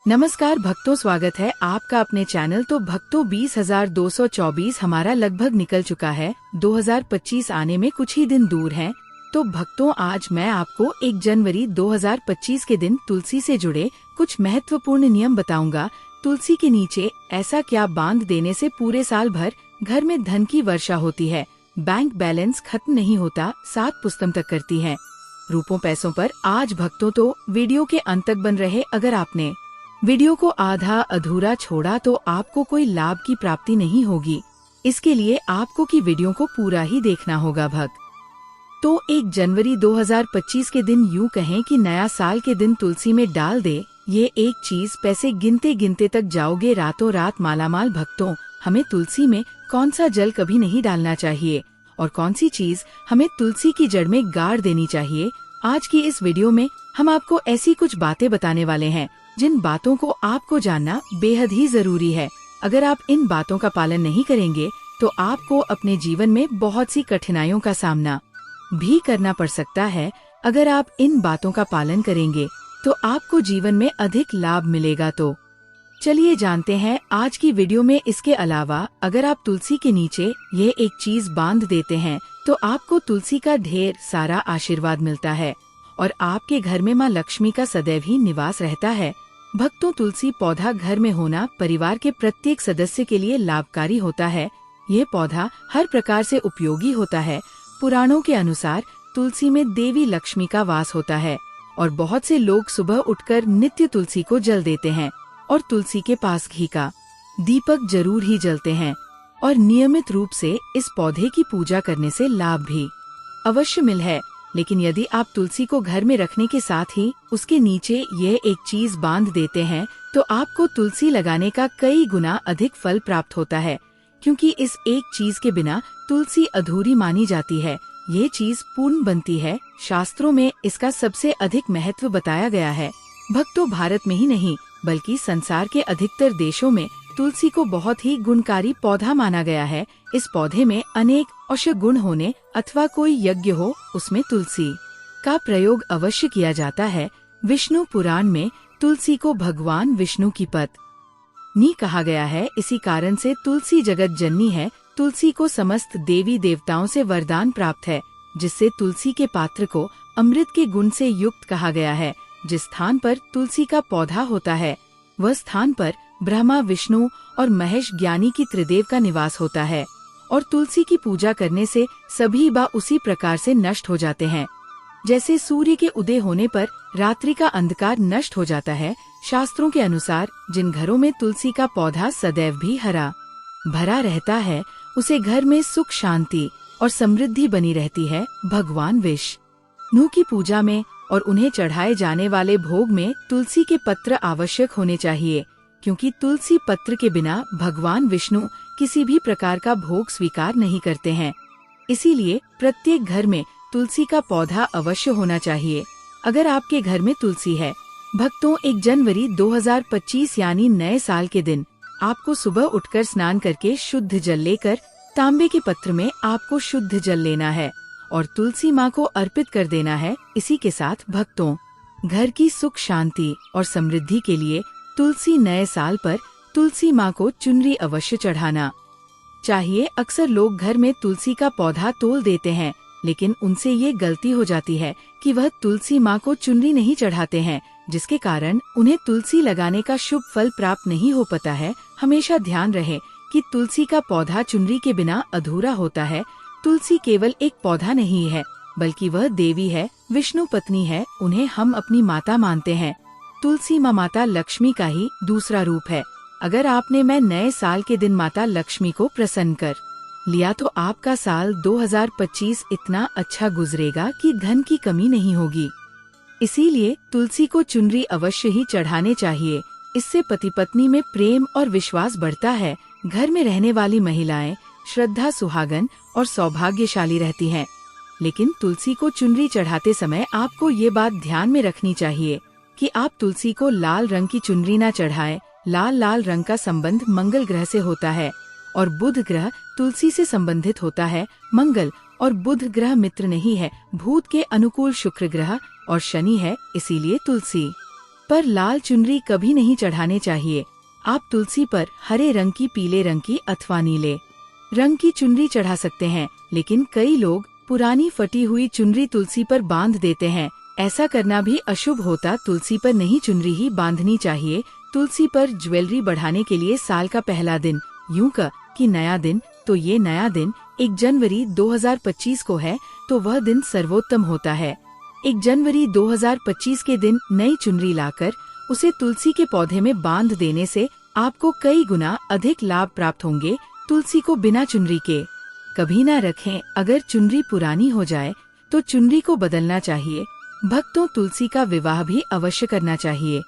नमस्कार भक्तों, स्वागत है आपका अपने चैनल। तो भक्तों 20,224 हमारा लगभग निकल चुका है। 2025 आने में कुछ ही दिन दूर हैं। तो भक्तों आज मैं आपको 1 जनवरी 2025 के दिन तुलसी से जुड़े कुछ महत्वपूर्ण नियम बताऊंगा। तुलसी के नीचे ऐसा क्या बांध देने से पूरे साल भर घर में धन की वर्षा होती है, बैंक बैलेंस खत्म नहीं होता, 7 पुस्तम तक करती है, रूपों पैसों पर। आज भक्तों तो वीडियो के अंत तक बन रहे। अगर आपने वीडियो को आधा अधूरा छोड़ा तो आपको कोई लाभ की प्राप्ति नहीं होगी। इसके लिए आपको की वीडियो को पूरा ही देखना होगा भक्त। तो 1 जनवरी 2025 के दिन यूं कहें कि नया साल के दिन तुलसी में डाल दे ये एक चीज, पैसे गिनते गिनते तक जाओगे रातों रात मालामाल। भक्तों हमें तुलसी में कौन सा जल कभी नहीं डालना चाहिए और कौन सी चीज हमें तुलसी की जड़ में गाड़ देनी चाहिए। आज की इस वीडियो में हम आपको ऐसी कुछ बातें बताने वाले हैं जिन बातों को आपको जानना बेहद ही जरूरी है। अगर आप इन बातों का पालन नहीं करेंगे तो आपको अपने जीवन में बहुत सी कठिनाइयों का सामना भी करना पड़ सकता है। अगर आप इन बातों का पालन करेंगे तो आपको जीवन में अधिक लाभ मिलेगा। तो चलिए जानते हैं आज की वीडियो में। इसके अलावा अगर आप तुलसी के नीचे ये एक चीज बांध देते हैं तो आपको तुलसी का ढेर सारा आशीर्वाद मिलता है और आपके घर में माँ लक्ष्मी का सदैव ही निवास रहता है। भक्तों तुलसी पौधा घर में होना परिवार के प्रत्येक सदस्य के लिए लाभकारी होता है। ये पौधा हर प्रकार से उपयोगी होता है। पुराणों के अनुसार तुलसी में देवी लक्ष्मी का वास होता है और बहुत से लोग सुबह उठकर नित्य तुलसी को जल देते हैं और तुलसी के पास घी का दीपक जरूर ही जलते हैं और नियमित रूप से इस पौधे की पूजा करने से लाभ भी अवश्य मिल है। लेकिन यदि आप तुलसी को घर में रखने के साथ ही उसके नीचे ये एक चीज बांध देते हैं तो आपको तुलसी लगाने का कई गुना अधिक फल प्राप्त होता है, क्योंकि इस एक चीज के बिना तुलसी अधूरी मानी जाती है। ये चीज पूर्ण बनती है। शास्त्रों में इसका सबसे अधिक महत्व बताया गया है। भक्तों भारत में ही नहीं बल्कि संसार के अधिकतर देशों में तुलसी को बहुत ही गुणकारी पौधा माना गया है। इस पौधे में अनेक औषध गुण होने अथवा कोई यज्ञ हो उसमें तुलसी का प्रयोग अवश्य किया जाता है। विष्णु पुराण में तुलसी को भगवान विष्णु की पत्नी कहा गया है। इसी कारण से तुलसी जगत जननी है। तुलसी को समस्त देवी देवताओं से वरदान प्राप्त है, जिससे तुलसी के पात्र को अमृत के गुण से युक्त कहा गया है। जिस स्थान पर तुलसी का पौधा होता है वह स्थान पर ब्रह्मा विष्णु और महेश ज्ञानी की त्रिदेव का निवास होता है और तुलसी की पूजा करने से सभी बा उसी प्रकार से नष्ट हो जाते हैं जैसे सूर्य के उदय होने पर रात्रि का अंधकार नष्ट हो जाता है। शास्त्रों के अनुसार जिन घरों में तुलसी का पौधा सदैव भी हरा भरा रहता है उसे घर में सुख शांति और समृद्धि बनी रहती है। भगवान विष्णु की पूजा में और उन्हें चढ़ाए जाने वाले भोग में तुलसी के पत्र आवश्यक होने चाहिए, क्योंकि तुलसी पत्र के बिना भगवान विष्णु किसी भी प्रकार का भोग स्वीकार नहीं करते हैं। इसीलिए प्रत्येक घर में तुलसी का पौधा अवश्य होना चाहिए। अगर आपके घर में तुलसी है भक्तों, 1 जनवरी 2025 यानी नए साल के दिन आपको सुबह उठकर स्नान करके शुद्ध जल लेकर तांबे के पत्र में आपको शुद्ध जल लेना है और तुलसी माँ को अर्पित कर देना है। इसी के साथ भक्तों घर की सुख शांति और समृद्धि के लिए तुलसी नए साल पर तुलसी माँ को चुनरी अवश्य चढ़ाना चाहिए। अक्सर लोग घर में तुलसी का पौधा तोड़ देते हैं, लेकिन उनसे ये गलती हो जाती है कि वह तुलसी माँ को चुनरी नहीं चढ़ाते हैं, जिसके कारण उन्हें तुलसी लगाने का शुभ फल प्राप्त नहीं हो पाता है। हमेशा ध्यान रहे कि तुलसी का पौधा चुनरी के बिना अधूरा होता है। तुलसी केवल एक पौधा नहीं है बल्कि वह देवी है, विष्णु पत्नी है। उन्हें हम अपनी माता मानते हैं। तुलसी माता लक्ष्मी का ही दूसरा रूप है। अगर आपने मैं नए साल के दिन माता लक्ष्मी को प्रसन्न कर लिया तो आपका साल 2025 इतना अच्छा गुजरेगा कि धन की कमी नहीं होगी। इसीलिए तुलसी को चुनरी अवश्य ही चढ़ाने चाहिए। इससे पति पत्नी में प्रेम और विश्वास बढ़ता है। घर में रहने वाली महिलाएं श्रद्धा सुहागन और सौभाग्यशाली रहती हैं। लेकिन तुलसी को चुनरी चढ़ाते समय आपको ये बात ध्यान में रखनी चाहिए कि आप तुलसी को लाल रंग की चुनरी न चढ़ाएं। लाल रंग का संबंध मंगल ग्रह से होता है और बुध ग्रह तुलसी से संबंधित होता है। मंगल और बुध ग्रह मित्र नहीं है। भूत के अनुकूल शुक्र ग्रह और शनि है। इसीलिए तुलसी पर लाल चुनरी कभी नहीं चढ़ाने चाहिए। आप तुलसी पर हरे रंग की, पीले रंग की अथवा नीले रंग की चुनरी चढ़ा सकते हैं, लेकिन कई लोग पुरानी फटी हुई चुनरी तुलसी पर बांध देते हैं। ऐसा करना भी अशुभ होता। तुलसी पर नहीं चुनरी ही बांधनी चाहिए। तुलसी पर ज्वेलरी बढ़ाने के लिए साल का पहला दिन, यूं कि नया दिन, तो ये नया दिन 1 जनवरी 2025 को है, तो वह दिन सर्वोत्तम होता है। 1 जनवरी 2025 के दिन नई चुनरी लाकर उसे तुलसी के पौधे में बांध देने से आपको कई गुना अधिक लाभ प्राप्त होंगे। तुलसी को बिना चुनरी के कभी ना रखें। अगर चुनरी पुरानी हो जाए तो चुनरी को बदलना चाहिए। भक्तों, तुलसी का विवाह भी अवश्य करना चाहिए।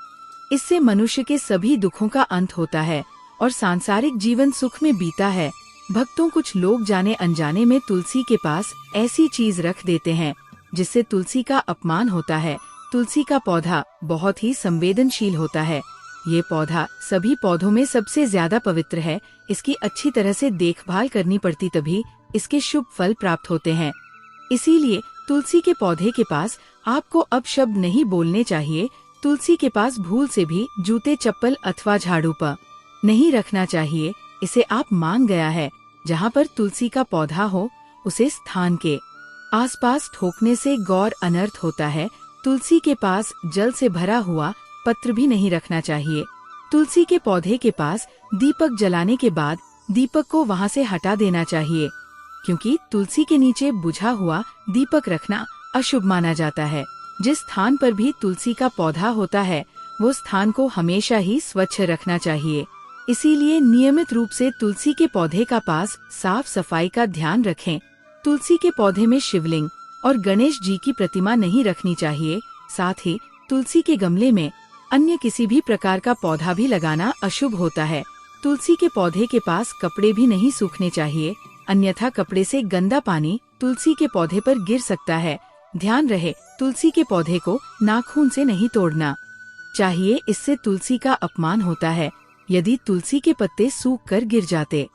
इससे मनुष्य के सभी दुखों का अंत होता है और सांसारिक जीवन सुख में बीता है। भक्तों, कुछ लोग जाने अनजाने में तुलसी के पास ऐसी चीज रख देते हैं जिससे तुलसी का अपमान होता है। तुलसी का पौधा बहुत ही संवेदनशील होता है। ये पौधा सभी पौधों में सबसे ज्यादा पवित्र है। इसकी अच्छी तरह से देखभाल करनी पड़ती, तभी इसके शुभ फल प्राप्त होते हैं। इसीलिए तुलसी के पौधे के पास आपको अपशब्द नहीं बोलने चाहिए। तुलसी के पास भूल से भी जूते, चप्पल अथवा झाड़ू पर नहीं रखना चाहिए। इसे आप मान गया है। जहाँ पर तुलसी का पौधा हो उसे स्थान के आसपास ठोकने से गौर अनर्थ होता है। तुलसी के पास जल से भरा हुआ पत्र भी नहीं रखना चाहिए। तुलसी के पौधे के पास दीपक जलाने के बाद दीपक को वहाँ से हटा देना चाहिए, क्योंकि तुलसी के नीचे बुझा हुआ दीपक रखना अशुभ माना जाता है। जिस स्थान पर भी तुलसी का पौधा होता है वो स्थान को हमेशा ही स्वच्छ रखना चाहिए। इसीलिए नियमित रूप से तुलसी के पौधे का पास साफ सफाई का ध्यान रखें। तुलसी के पौधे में शिवलिंग और गणेश जी की प्रतिमा नहीं रखनी चाहिए। साथ ही तुलसी के गमले में अन्य किसी भी प्रकार का पौधा भी लगाना अशुभ होता है। तुलसी के पौधे के पास कपड़े भी नहीं सूखने चाहिए, अन्यथा कपड़े से गंदा पानी तुलसी के पौधे पर गिर सकता है। ध्यान रहे, तुलसी के पौधे को नाखून से नहीं तोड़ना चाहिए, इससे तुलसी का अपमान होता है। यदि तुलसी के पत्ते सूख कर गिर जाते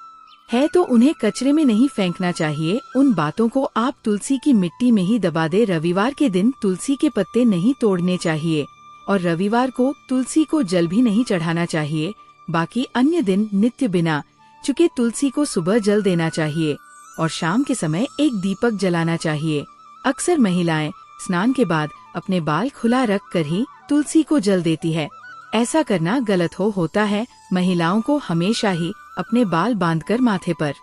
है तो उन्हें कचरे में नहीं फेंकना चाहिए। उन बातों को आप तुलसी की मिट्टी में ही दबा दे। रविवार के दिन तुलसी के पत्ते नहीं तोड़ने चाहिए और रविवार को तुलसी को जल भी नहीं चढ़ाना चाहिए। बाकी अन्य दिन नित्य बिना चुके तुलसी को सुबह जल देना चाहिए और शाम के समय एक दीपक जलाना चाहिए। अक्सर महिलाएं स्नान के बाद अपने बाल खुला रख कर ही तुलसी को जल देती है। ऐसा करना गलत होता है। महिलाओं को हमेशा ही अपने बाल बांधकर माथे पर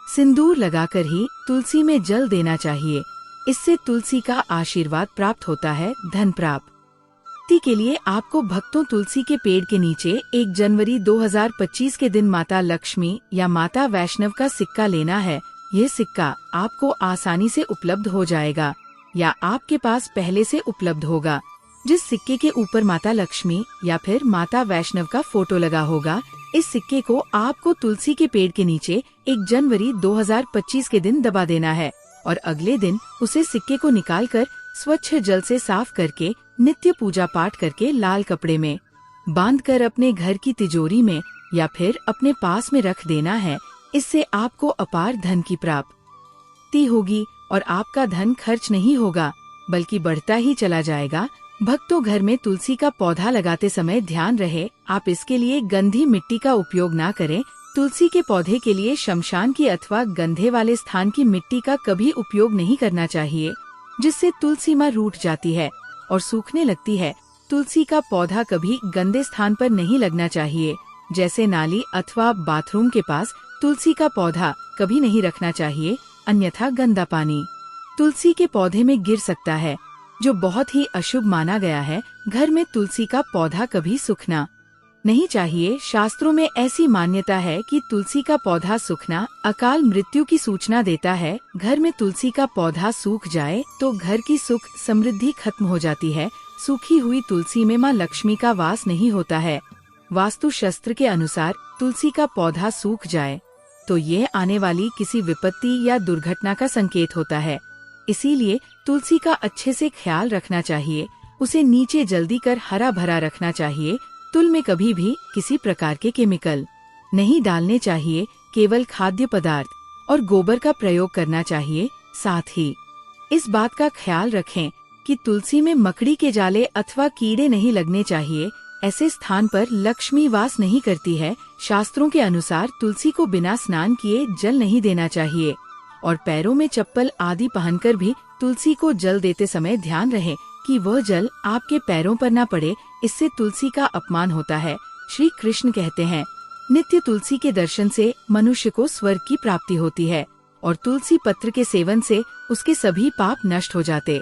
सिंदूर लगाकर ही तुलसी में जल देना चाहिए। इससे तुलसी का आशीर्वाद प्राप्त होता है। धन प्राप्ति के लिए आपको भक्तों तुलसी के पेड़ के नीचे 1 जनवरी 2025 के दिन माता लक्ष्मी या माता वैष्णव का सिक्का लेना है। ये सिक्का आपको आसानी से उपलब्ध हो जाएगा या आपके पास पहले से उपलब्ध होगा। जिस सिक्के के ऊपर माता लक्ष्मी या फिर माता वैष्णव का फोटो लगा होगा, इस सिक्के को आपको तुलसी के पेड़ के नीचे 1 जनवरी 2025 के दिन दबा देना है और अगले दिन उसे सिक्के को निकालकर स्वच्छ जल से साफ करके नित्य पूजा पाठ करके लाल कपड़े में बांधकर अपने घर की तिजोरी में या फिर अपने पास में रख देना है। इससे आपको अपार धन की प्राप्ति होगी और आपका धन खर्च नहीं होगा बल्कि बढ़ता ही चला जाएगा। भक्तों, घर में तुलसी का पौधा लगाते समय ध्यान रहे, आप इसके लिए गंधी मिट्टी का उपयोग ना करें। तुलसी के पौधे के लिए शमशान की अथवा गंधे वाले स्थान की मिट्टी का कभी उपयोग नहीं करना चाहिए, जिससे तुलसी माँ रूठ जाती है और सूखने लगती है। तुलसी का पौधा कभी गंदे स्थान पर नहीं लगना चाहिए, जैसे नाली अथवा बाथरूम के पास तुलसी का पौधा कभी नहीं रखना चाहिए, अन्यथा गंदा पानी तुलसी के पौधे में गिर सकता है, जो बहुत ही अशुभ माना गया है। घर में तुलसी का पौधा कभी सूखना नहीं चाहिए। शास्त्रों में ऐसी मान्यता है कि तुलसी का पौधा सूखना अकाल मृत्यु की सूचना देता है। घर में तुलसी का पौधा सूख जाए तो घर की सुख समृद्धि खत्म हो जाती है। सूखी हुई तुलसी में माँ लक्ष्मी का वास नहीं होता है। वास्तु शास्त्र के अनुसार तुलसी का पौधा सूख जाए तो ये आने वाली किसी विपत्ति या दुर्घटना का संकेत होता है। इसीलिए तुलसी का अच्छे से ख्याल रखना चाहिए। उसे नीचे जल्दी कर हरा भरा रखना चाहिए। तुल में कभी भी किसी प्रकार के केमिकल नहीं डालने चाहिए, केवल खाद्य पदार्थ और गोबर का प्रयोग करना चाहिए। साथ ही इस बात का ख्याल रखें कि कि तुलसी में मकड़ी के जाले अथवा कीड़े नहीं लगने चाहिए। ऐसे स्थान पर लक्ष्मी वास नहीं करती है। शास्त्रों के अनुसार तुलसी को बिना स्नान किए जल नहीं देना चाहिए और पैरों में चप्पल आदि पहनकर भी तुलसी को जल देते समय ध्यान रहे कि वह जल आपके पैरों पर न पड़े, इससे तुलसी का अपमान होता है। श्री कृष्ण कहते हैं, नित्य तुलसी के दर्शन से मनुष्य को स्वर्ग की प्राप्ति होती है और तुलसी पत्र के सेवन से उसके सभी पाप नष्ट हो जाते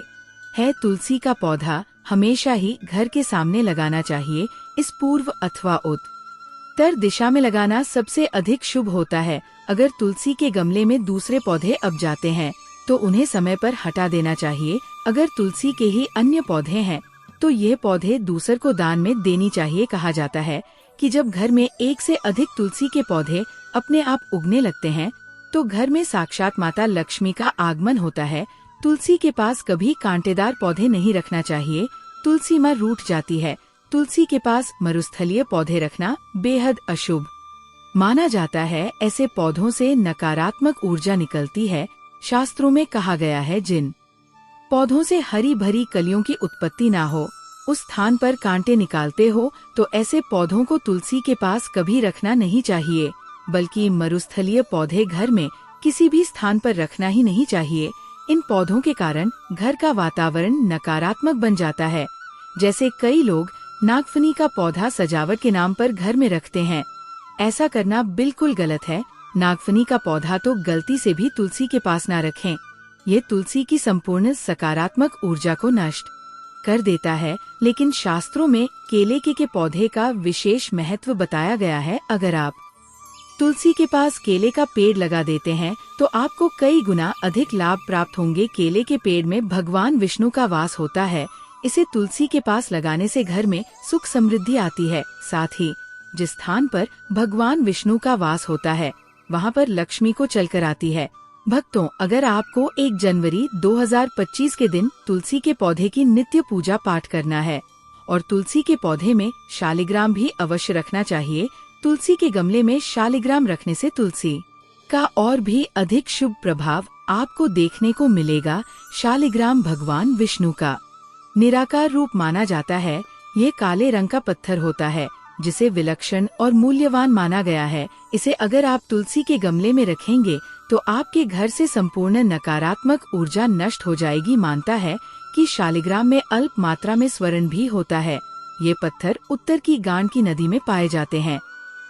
हैं। तुलसी का पौधा हमेशा ही घर के सामने लगाना चाहिए। इस पूर्व अथवा उत्तर दिशा में लगाना सबसे अधिक शुभ होता है। अगर तुलसी के गमले में दूसरे पौधे अब जाते हैं तो उन्हें समय पर हटा देना चाहिए। अगर तुलसी के ही अन्य पौधे हैं तो ये पौधे दूसर को दान में देनी चाहिए। कहा जाता है कि जब घर में एक से अधिक तुलसी के पौधे अपने आप उगने लगते हैं तो घर में साक्षात माता लक्ष्मी का आगमन होता है। तुलसी के पास कभी कांटेदार पौधे नहीं रखना चाहिए, तुलसी माँ रूठ जाती है। तुलसी के पास मरुस्थलीय पौधे रखना बेहद अशुभ माना जाता है। ऐसे पौधों से नकारात्मक ऊर्जा निकलती है। शास्त्रों में कहा गया है, जिन पौधों से हरी भरी कलियों की उत्पत्ति ना हो, उस स्थान पर कांटे निकालते हो तो ऐसे पौधों को तुलसी के पास कभी रखना नहीं चाहिए, बल्कि मरुस्थलीय पौधे घर में किसी भी स्थान पर रखना ही नहीं चाहिए। इन पौधों के कारण घर का वातावरण नकारात्मक बन जाता है। जैसे कई लोग नागफनी का पौधा सजावट के नाम पर घर में रखते हैं। ऐसा करना बिल्कुल गलत है। नागफनी का पौधा तो गलती से भी तुलसी के पास ना रखें। ये तुलसी की संपूर्ण सकारात्मक ऊर्जा को नष्ट कर देता है। लेकिन शास्त्रों में केले के पौधे का विशेष महत्व बताया गया है। अगर आप तुलसी के पास केले का पेड़ लगा देते हैं तो आपको कई गुना अधिक लाभ प्राप्त होंगे। केले के पेड़ में भगवान विष्णु का वास होता है। इसे तुलसी के पास लगाने से घर में सुख समृद्धि आती है। साथ ही जिस स्थान पर भगवान विष्णु का वास होता है वहाँ पर लक्ष्मी को चलकर आती है। भक्तों, अगर आपको 1 जनवरी 2025 के दिन तुलसी के पौधे की नित्य पूजा पाठ करना है और तुलसी के पौधे में शालिग्राम भी अवश्य रखना चाहिए। तुलसी के गमले में शालिग्राम रखने से तुलसी का और भी अधिक शुभ प्रभाव आपको देखने को मिलेगा। शालिग्राम भगवान विष्णु का निराकार रूप माना जाता है। ये काले रंग का पत्थर होता है जिसे विलक्षण और मूल्यवान माना गया है। इसे अगर आप तुलसी के गमले में रखेंगे तो आपके घर से संपूर्ण नकारात्मक ऊर्जा नष्ट हो जाएगी। मानता है कि शालिग्राम में अल्प मात्रा में स्वर्ण भी होता है। ये पत्थर उत्तर की गांड की नदी में पाए जाते हैं।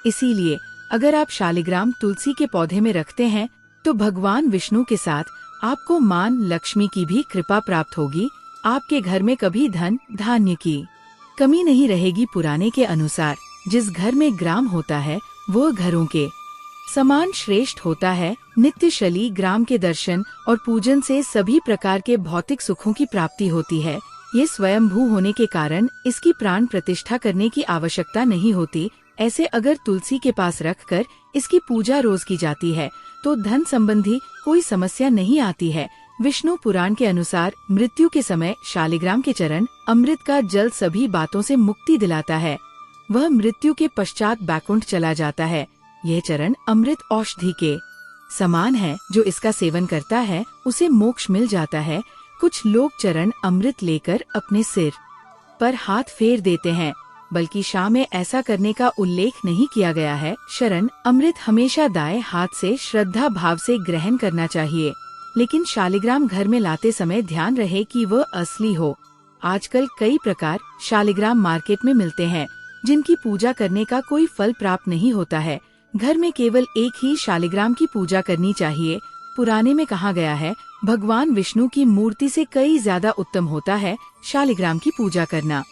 इसीलिए अगर आप शालिग्राम तुलसी के पौधे में रखते हैं तो भगवान विष्णु के साथ आपको मां लक्ष्मी की भी कृपा प्राप्त होगी। आपके घर में कभी धन धान्य की कमी नहीं रहेगी। पुराने के अनुसार जिस घर में ग्राम होता है वो घरों के समान श्रेष्ठ होता है। नित्य शली ग्राम के दर्शन और पूजन से सभी प्रकार के भौतिक सुखों की प्राप्ति होती है। ये स्वयंभू होने के कारण इसकी प्राण प्रतिष्ठा करने की आवश्यकता नहीं होती। ऐसे अगर तुलसी के पास रखकर इसकी पूजा रोज की जाती है तो धन संबंधी कोई समस्या नहीं आती है। विष्णु पुराण के अनुसार मृत्यु के समय शालिग्राम के चरण अमृत का जल सभी बातों से मुक्ति दिलाता है। वह मृत्यु के पश्चात बैकुंठ चला जाता है। यह चरण अमृत औषधि के समान है। जो इसका सेवन करता है उसे मोक्ष मिल जाता है। कुछ लोग चरण अमृत लेकर अपने सिर पर हाथ फेर देते हैं, बल्कि शाह में ऐसा करने का उल्लेख नहीं किया गया है। शरण अमृत हमेशा दाएं हाथ से श्रद्धा भाव से ग्रहण करना चाहिए, लेकिन शालिग्राम घर में लाते समय ध्यान रहे कि वह असली हो। आजकल कई प्रकार शालिग्राम मार्केट में मिलते हैं जिनकी पूजा करने का कोई फल प्राप्त नहीं होता है। घर में केवल एक ही शालिग्राम की पूजा करनी चाहिए। पुराने में कहा गया है भगवान विष्णु की मूर्ति से कई ज्यादा उत्तम होता है शालिग्राम की पूजा करना।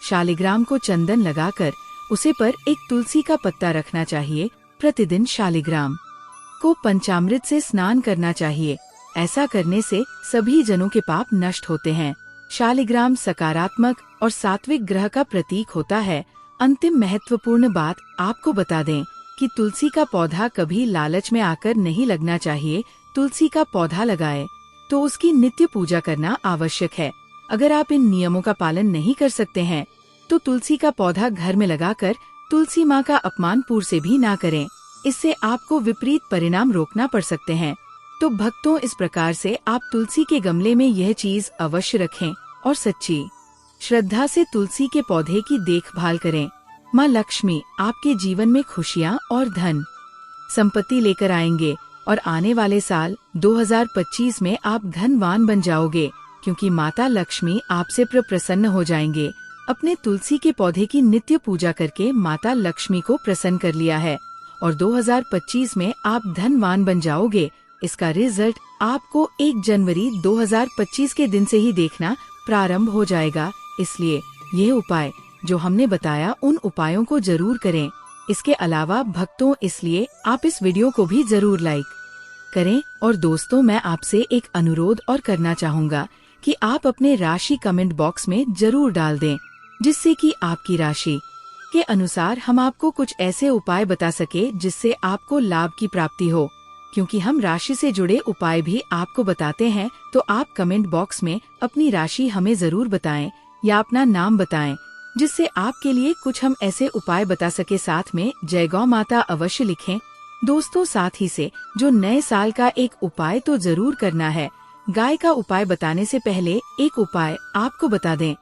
शालिग्राम को चंदन लगाकर उसे पर एक तुलसी का पत्ता रखना चाहिए। प्रतिदिन शालिग्राम को पंचामृत से स्नान करना चाहिए। ऐसा करने से सभी जनों के पाप नष्ट होते हैं। शालिग्राम सकारात्मक और सात्विक ग्रह का प्रतीक होता है। अंतिम महत्वपूर्ण बात आपको बता दें कि तुलसी का पौधा कभी लालच में आकर नहीं लगना चाहिए। तुलसी का पौधा लगाए तो उसकी नित्य पूजा करना आवश्यक है। अगर आप इन नियमों का पालन नहीं कर सकते हैं तो तुलसी का पौधा घर में लगाकर तुलसी माँ का अपमान पूर से भी ना करें। इससे आपको विपरीत परिणाम रोकना पड़ सकते हैं। तो भक्तों, इस प्रकार से आप तुलसी के गमले में यह चीज अवश्य रखें। और सच्ची श्रद्धा से तुलसी के पौधे की देखभाल करें। माँ लक्ष्मी आपके जीवन में खुशियाँ और धन संपत्ति लेकर आएंगे और आने वाले साल 2025 में आप धनवान बन जाओगे, क्योंकि माता लक्ष्मी आपसे प्रसन्न हो जाएंगे। अपने तुलसी के पौधे की नित्य पूजा करके माता लक्ष्मी को प्रसन्न कर लिया है और 2025 में आप धनवान बन जाओगे। इसका रिजल्ट आपको 1 जनवरी 2025 के दिन से ही देखना प्रारंभ हो जाएगा। इसलिए ये उपाय जो हमने बताया, उन उपायों को जरूर करें। इसके अलावा भक्तों, इसलिए आप इस वीडियो को भी जरूर लाइक करें। और दोस्तों, मैं आपसे एक अनुरोध और करना चाहूँगा कि आप अपने राशि कमेंट बॉक्स में जरूर डाल दें, जिससे कि आपकी राशि के अनुसार हम आपको कुछ ऐसे उपाय बता सके जिससे आपको लाभ की प्राप्ति हो। क्योंकि हम राशि से जुड़े उपाय भी आपको बताते हैं, तो आप कमेंट बॉक्स में अपनी राशि हमें जरूर बताएं या अपना नाम बताएं, जिससे आपके लिए कुछ हम ऐसे उपाय बता सके। साथ में जय गौ माता अवश्य लिखें। दोस्तों, साथ ही से जो नए साल का एक उपाय तो जरूर करना है। गाय का उपाय बताने से पहले एक उपाय आपको बता दें।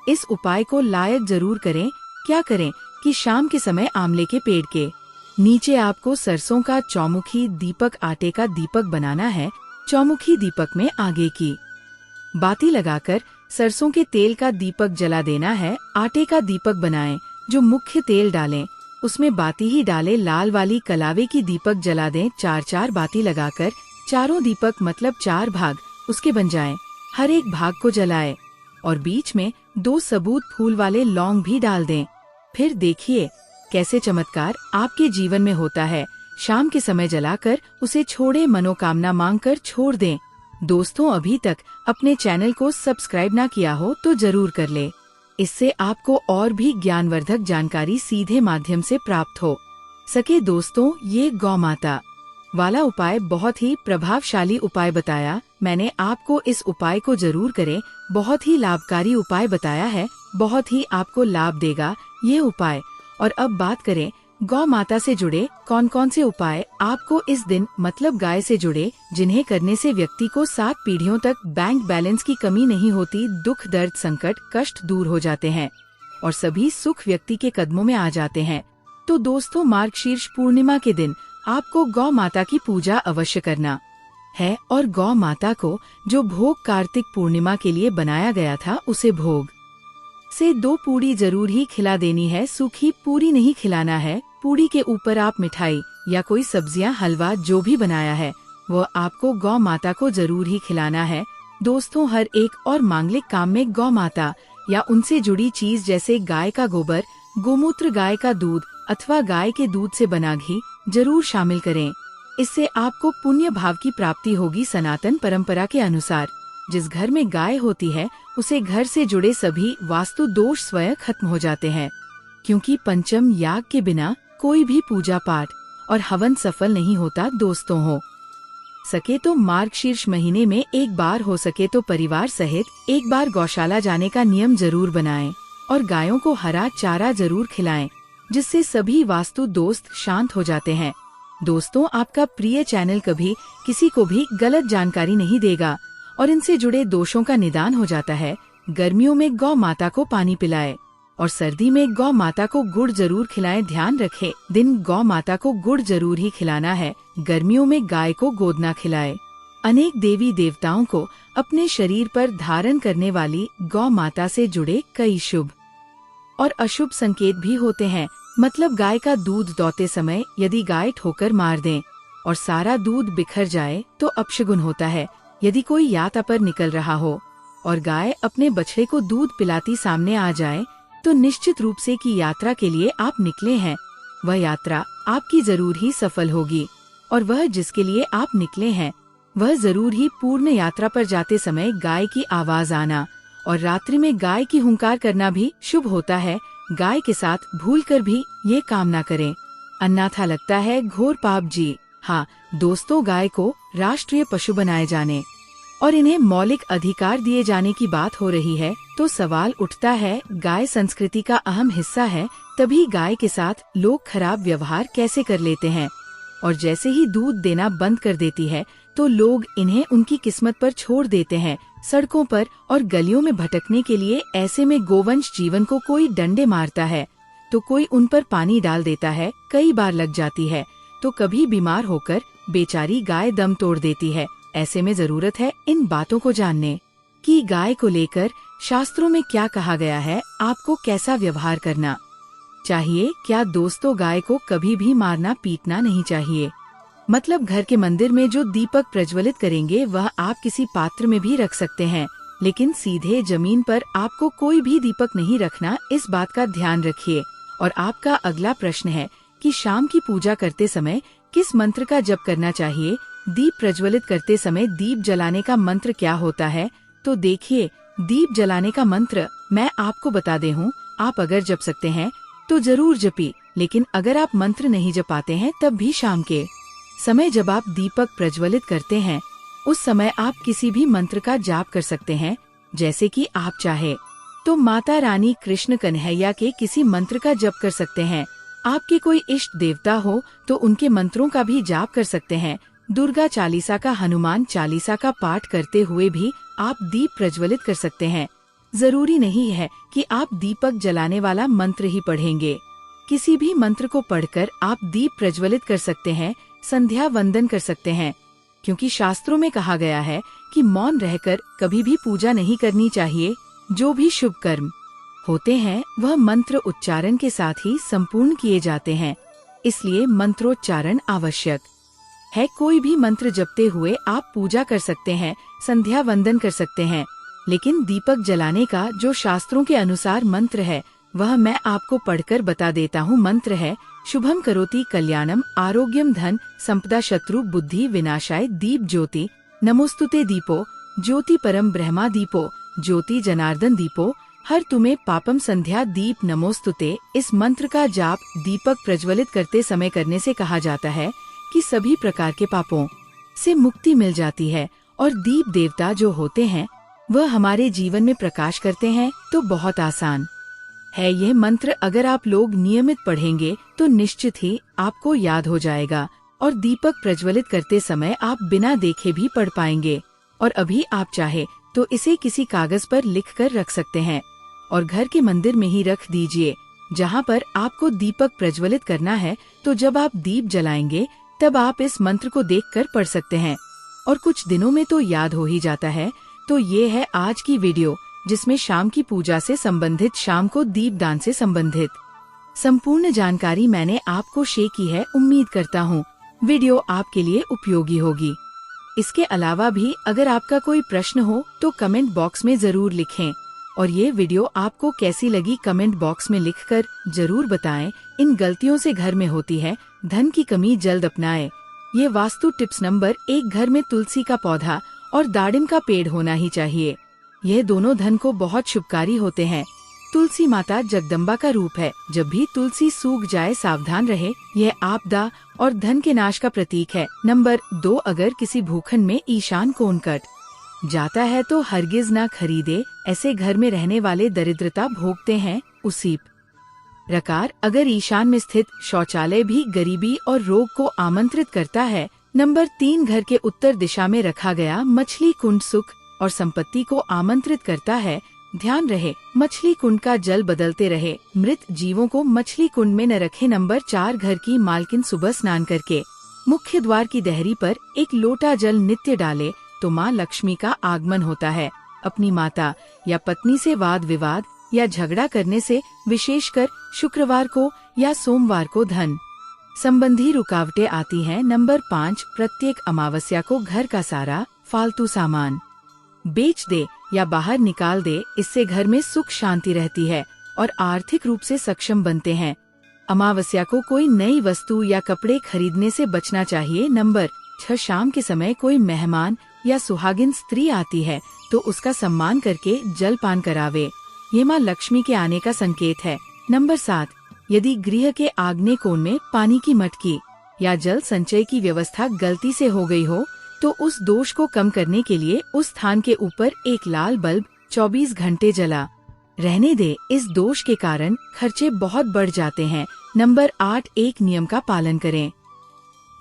इस उपाय को लायक जरूर करें। क्या करें कि शाम के समय आंवले के पेड़ के नीचे आपको सरसों का चौमुखी दीपक, आटे का दीपक बनाना है। चौमुखी दीपक में आगे की बाती लगाकर सरसों के तेल का दीपक जला देना है। आटे का दीपक बनाएं, जो मुख्य तेल डालें उसमें बाती ही डालें। लाल वाली कलावे की दीपक जला दें। 4-4 बाती लगाकर चारों दीपक मतलब 4 भाग उसके बन जाएं। हर एक भाग को जलाएं और बीच में 2 सबूत फूल वाले लौंग भी डाल दें। फिर देखिए कैसे चमत्कार आपके जीवन में होता है। शाम के समय जलाकर उसे छोड़े, मनोकामना मांगकर छोड़ दें। दोस्तों, अभी तक अपने चैनल को सब्सक्राइब ना किया हो तो जरूर कर ले। इससे आपको और भी ज्ञानवर्धक जानकारी सीधे माध्यम से प्राप्त हो सके। दोस्तों, ये गौ माता वाला उपाय बहुत ही प्रभावशाली उपाय बताया मैंने आपको। इस उपाय को जरूर करें। बहुत ही लाभकारी उपाय बताया है, बहुत ही आपको लाभ देगा ये उपाय। और अब बात करें गौ माता से जुड़े कौन कौन से उपाय आपको इस दिन मतलब गाय से जुड़े, जिन्हें करने से व्यक्ति को 7 पीढ़ियों तक बैंक बैलेंस की कमी नहीं होती, दुख दर्द संकट कष्ट दूर हो जाते हैं और सभी सुख व्यक्ति के कदमों में आ जाते हैं। तो दोस्तों, मार्गशीर्ष पूर्णिमा के दिन आपको गौ माता की पूजा अवश्य करना है और गौ माता को जो भोग कार्तिक पूर्णिमा के लिए बनाया गया था, उसे भोग से 2 पूड़ी जरूर ही खिला देनी है। सूखी पूरी नहीं खिलाना है। पूड़ी के ऊपर आप मिठाई या कोई सब्जियां, हलवा जो भी बनाया है वो आपको गौ माता को जरूर ही खिलाना है। दोस्तों, हर एक और मांगलिक काम में गौ माता या उनसे जुड़ी चीज जैसे गाय का गोबर, गोमूत्र, गाय का दूध अथवा गाय के दूध से बना घी जरूर शामिल करें। इससे आपको पुण्य भाव की प्राप्ति होगी। सनातन परंपरा के अनुसार जिस घर में गाय होती है उसे घर से जुड़े सभी वास्तु दोष स्वयं खत्म हो जाते हैं, क्योंकि पंचम याग के बिना कोई भी पूजा पाठ और हवन सफल नहीं होता। दोस्तों, हो सके तो मार्गशीर्ष महीने में एक बार, हो सके तो परिवार सहित एक बार गौशाला जाने का नियम जरूर बनाएं और गायों को हरा चारा जरूर खिलाएं, जिससे सभी वास्तु दोस्त शांत हो जाते हैं। दोस्तों, आपका प्रिय चैनल कभी किसी को भी गलत जानकारी नहीं देगा और इनसे जुड़े दोषों का निदान हो जाता है। गर्मियों में गौ माता को पानी पिलाएं और सर्दी में गौ माता को गुड़ जरूर खिलाएं। ध्यान रखें, दिन गौ माता को गुड़ जरूर ही खिलाना है। गर्मियों में गाय को गोदना खिलाएं। अनेक देवी देवताओं को अपने शरीर पर धारण करने वाली गौ माता से जुड़े कई शुभ और अशुभ संकेत भी होते हैं। मतलब गाय का दूध दोहते समय यदि गाय ठोकर मार दें और सारा दूध बिखर जाए तो अपशगुन होता है। यदि कोई यात्रा पर निकल रहा हो और गाय अपने बछड़े को दूध पिलाती सामने आ जाए, तो निश्चित रूप से कि यात्रा के लिए आप निकले हैं, वह यात्रा आपकी जरूर ही सफल होगी और वह जिसके लिए आप निकले हैं वह जरूर ही पूर्ण यात्रा पर जाते समय गाय की आवाज आना और रात्रि में गाय की हुंकार करना भी शुभ होता है। गाय के साथ भूलकर भी ये काम ना करें, अन्यथा लगता है घोर पाप जी। हाँ दोस्तों, गाय को राष्ट्रीय पशु बनाए जाने और इन्हें मौलिक अधिकार दिए जाने की बात हो रही है, तो सवाल उठता है, गाय संस्कृति का अहम हिस्सा है, तभी गाय के साथ लोग खराब व्यवहार कैसे कर लेते हैं और जैसे ही दूध देना बंद कर देती है, तो लोग इन्हें उनकी किस्मत पर छोड़ देते हैं, सड़कों पर और गलियों में भटकने के लिए। ऐसे में गोवंश जीवन को कोई डंडे मारता है तो कोई उन पर पानी डाल देता है, कई बार लग जाती है तो कभी बीमार होकर बेचारी गाय दम तोड़ देती है। ऐसे में जरूरत है इन बातों को जानने कि गाय को लेकर शास्त्रों में क्या कहा गया है, आपको कैसा व्यवहार करना चाहिए। क्या दोस्तों, गाय को कभी भी मारना पीटना नहीं चाहिए। मतलब घर के मंदिर में जो दीपक प्रज्वलित करेंगे वह आप किसी पात्र में भी रख सकते हैं, लेकिन सीधे जमीन पर आपको कोई भी दीपक नहीं रखना, इस बात का ध्यान रखिए। और आपका अगला प्रश्न है कि शाम की पूजा करते समय किस मंत्र का जप करना चाहिए। दीप प्रज्वलित करते समय दीप जलाने का मंत्र क्या होता है? तो देखिए, दीप जलाने का मंत्र मैं आपको बता दे हूँ। आप अगर जप सकते हैं तो जरूर जपी, लेकिन अगर आप मंत्र नहीं जप पाते हैं तब भी शाम के समय जब आप दीपक प्रज्वलित करते हैं उस समय आप किसी भी मंत्र का जाप कर सकते हैं, जैसे कि आप चाहे तो माता रानी कृष्ण कन्हैया के किसी मंत्र का जप कर सकते हैं। आपके कोई इष्ट देवता हो तो उनके मंत्रों का भी जाप कर सकते हैं। दुर्गा चालीसा का, हनुमान चालीसा का पाठ करते हुए भी आप दीप प्रज्वलित कर सकते हैं। जरूरी नहीं है कि आप दीपक जलाने वाला मंत्र ही पढ़ेंगे, किसी भी मंत्र को पढ़कर आप दीप प्रज्वलित कर सकते हैं, संध्या वंदन कर सकते हैं। क्योंकि शास्त्रों में कहा गया है कि मौन रहकर कभी भी पूजा नहीं करनी चाहिए। जो भी शुभ कर्म होते हैं वह मंत्र उच्चारण के साथ ही संपूर्ण किए जाते हैं, इसलिए मंत्रोच्चारण आवश्यक है। कोई भी मंत्र जपते हुए आप पूजा कर सकते हैं, संध्या वंदन कर सकते हैं, लेकिन दीपक जलाने का जो शास्त्रों के अनुसार मंत्र है वह मैं आपको पढ़कर बता देता हूँ। मंत्र है शुभम करोति कल्याणम आरोग्यम धन संपदा शत्रु बुद्धि विनाशाय दीप ज्योति नमोस्तुते दीपो ज्योति परम ब्रह्मा दीपो ज्योति जनार्दन दीपो हर तुम्हें पापम संध्या दीप नमोस्तुते। इस मंत्र का जाप दीपक प्रज्वलित करते समय करने से कहा जाता है कि सभी प्रकार के पापों से मुक्ति मिल जाती है और दीप देवता जो होते हैं वह हमारे जीवन में प्रकाश करते हैं। तो बहुत आसान है यह मंत्र, अगर आप लोग नियमित पढ़ेंगे तो निश्चित ही आपको याद हो जाएगा और दीपक प्रज्वलित करते समय आप बिना देखे भी पढ़ पाएंगे। और अभी आप चाहे तो इसे किसी कागज पर लिखकर रख सकते हैं और घर के मंदिर में ही रख दीजिए जहाँ पर आपको दीपक प्रज्वलित करना है। तो जब आप दीप जलाएंगे तब आप इस मंत्र को देखकर पढ़ सकते हैं और कुछ दिनों में तो याद हो ही जाता है। तो ये है आज की वीडियो जिसमें शाम की पूजा से संबंधित, शाम को दीप दान से संबंधित संपूर्ण जानकारी मैंने आपको शेयर की है। उम्मीद करता हूँ वीडियो आपके लिए उपयोगी होगी। इसके अलावा भी अगर आपका कोई प्रश्न हो तो कमेंट बॉक्स में जरूर लिखें और ये वीडियो आपको कैसी लगी कमेंट बॉक्स में लिखकर जरूर बताएं। इन गलतियों से घर में होती है धन की कमी, जल्द अपनाएं। ये वास्तु टिप्स नंबर 1, घर में तुलसी का पौधा और दाड़िम का पेड़ होना ही चाहिए। यह दोनों धन को बहुत शुभकारी होते हैं। तुलसी माता जगदम्बा का रूप है, जब भी तुलसी सूख जाए सावधान रहे, यह आपदा और धन के नाश का प्रतीक है। नंबर 2, अगर किसी भूखंड में ईशान कोण कट जाता है तो हरगिज ना खरीदे, ऐसे घर में रहने वाले दरिद्रता भोगते हैं। उसी प्रकार अगर ईशान में स्थित शौचालय भी गरीबी और रोग को आमंत्रित करता है। नंबर 3, घर के उत्तर दिशा में रखा गया मछली कुंड सुख और संपत्ति को आमंत्रित करता है। ध्यान रहे मछली कुंड का जल बदलते रहे, मृत जीवों को मछली कुंड में न रखे। नंबर 4, घर की मालकिन सुबह स्नान करके मुख्य द्वार की देहरी पर एक लोटा जल नित्य डाले तो माँ लक्ष्मी का आगमन होता है। अपनी माता या पत्नी से वाद विवाद या झगड़ा करने से विशेषकर शुक्रवार को या सोमवार को धन संबंधी रुकावटें आती हैं। नंबर 5, प्रत्येक अमावस्या को घर का सारा फालतू सामान बेच दे या बाहर निकाल दे, इससे घर में सुख शांति रहती है और आर्थिक रूप से सक्षम बनते हैं। अमावस्या को कोई नई वस्तु या कपड़े खरीदने से बचना चाहिए। नंबर 6, शाम के समय कोई मेहमान या सुहागिन स्त्री आती है तो उसका सम्मान करके जलपान करावे, ये माँ लक्ष्मी के आने का संकेत है। नंबर 7, यदि गृह के आग्नेय कोण में पानी की मटकी या जल संचय की व्यवस्था गलती से हो गई हो तो उस दोष को कम करने के लिए उस स्थान के ऊपर एक लाल बल्ब 24 घंटे जला रहने दे। इस दोष के कारण खर्चे बहुत बढ़ जाते हैं। नंबर 8, एक नियम का पालन करें,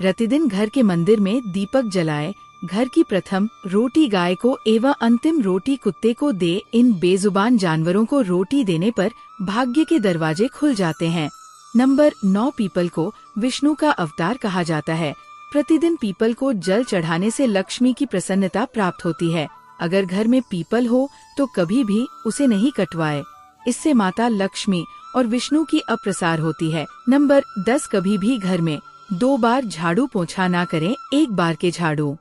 प्रतिदिन घर के मंदिर में दीपक जलाए घर की प्रथम रोटी गाय को एवं अंतिम रोटी कुत्ते को दे। इन बेजुबान जानवरों को रोटी देने पर भाग्य के दरवाजे खुल जाते हैं। नंबर 9 पीपल को विष्णु का अवतार कहा जाता है। प्रतिदिन पीपल को जल चढ़ाने से लक्ष्मी की प्रसन्नता प्राप्त होती है। अगर घर में पीपल हो तो कभी भी उसे नहीं कटवाए, इससे माता लक्ष्मी और विष्णु की अप्रसार होती है। नंबर 10 कभी भी घर में 2 बार झाड़ू पोंछा ना करें, 1 बार के झाड़ू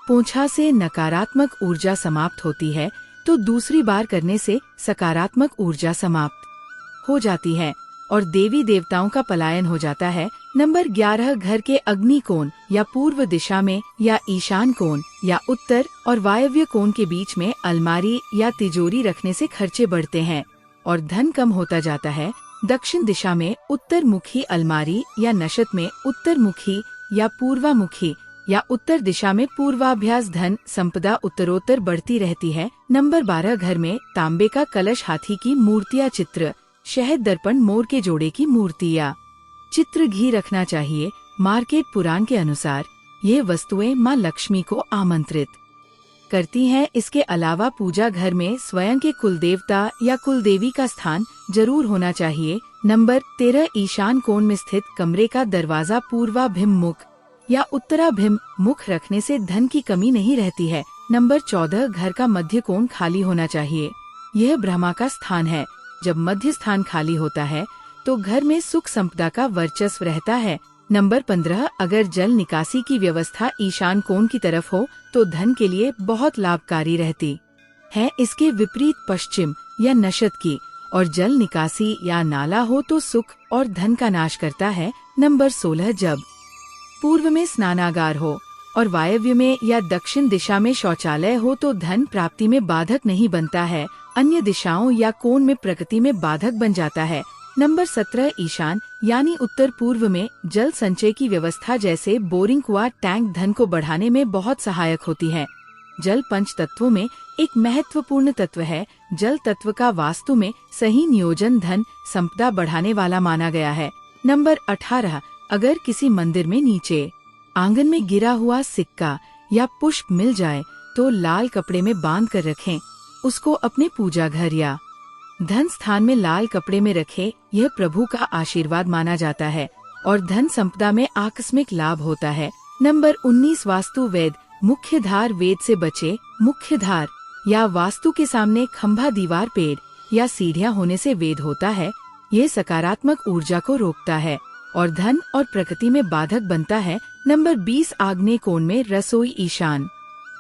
पोंछा से नकारात्मक ऊर्जा समाप्त होती है तो दूसरी बार करने से सकारात्मक ऊर्जा समाप्त हो जाती है और देवी देवताओं का पलायन हो जाता है। नंबर 11 घर के अग्नि कोण या पूर्व दिशा में या ईशान कोण या उत्तर और वायव्य कोण के बीच में अलमारी या तिजोरी रखने से खर्चे बढ़ते हैं और धन कम होता जाता है। दक्षिण दिशा में उत्तर मुखी अलमारी या नशत में उत्तर मुखी या पूर्वामुखी या उत्तर दिशा में पूर्वाभ्यास धन संपदा उत्तरोत्तर बढ़ती रहती है। नंबर 12 घर में तांबे का कलश, हाथी की मूर्तियाँ, चित्र, शहद, दर्पण, मोर के जोड़े की मूर्तियाँ, चित्र, घी रखना चाहिए। मार्केट पुराण के अनुसार ये वस्तुएं माँ लक्ष्मी को आमंत्रित करती हैं। इसके अलावा पूजा घर में स्वयं के कुलदेवता या कुलदेवी का स्थान जरूर होना चाहिए। नंबर 13 ईशान कोण में स्थित कमरे का दरवाजा पूर्वाभिमुख या उत्तराभिमुख रखने से धन की कमी नहीं रहती है। नंबर 14 घर का मध्य कोण खाली होना चाहिए। यह ब्रह्मा का स्थान है। जब मध्य स्थान खाली होता है तो घर में सुख संपदा का वर्चस्व रहता है। नंबर 15 अगर जल निकासी की व्यवस्था ईशान कोण की तरफ हो तो धन के लिए बहुत लाभकारी रहती है। इसके विपरीत पश्चिम या नशत की और जल निकासी या नाला हो तो सुख और धन का नाश करता है। नंबर 16 जब पूर्व में स्नानागार हो और वायव्य में या दक्षिण दिशा में शौचालय हो तो धन प्राप्ति में बाधक नहीं बनता है, अन्य दिशाओं या कोण में प्रकृति में बाधक बन जाता है। नंबर 17 ईशान यानी उत्तर पूर्व में जल संचय की व्यवस्था जैसे बोरिंग, कुआं, टैंक धन को बढ़ाने में बहुत सहायक होती है। जल 5 तत्वों में एक महत्वपूर्ण तत्व है। जल तत्व का वास्तु में सही नियोजन धन संपदा बढ़ाने वाला माना गया है। नंबर 18 अगर किसी मंदिर में नीचे आंगन में गिरा हुआ सिक्का या पुष्प मिल जाए तो लाल कपड़े में बांध कर रखें। उसको अपने पूजा घर या धन स्थान में लाल कपड़े में रखें। यह प्रभु का आशीर्वाद माना जाता है और धन संपदा में आकस्मिक लाभ होता है। नंबर 19 वास्तु वेद मुख्य धार वेद से बचे। मुख्य धार या वास्तु के सामने खंभा, दीवार, पेड़ या सीढ़ियाँ होने से वेद होता है। ये सकारात्मक ऊर्जा को रोकता है और धन और प्रकृति में बाधक बनता है। नंबर 20 आग्नेय कोण में रसोई ईशान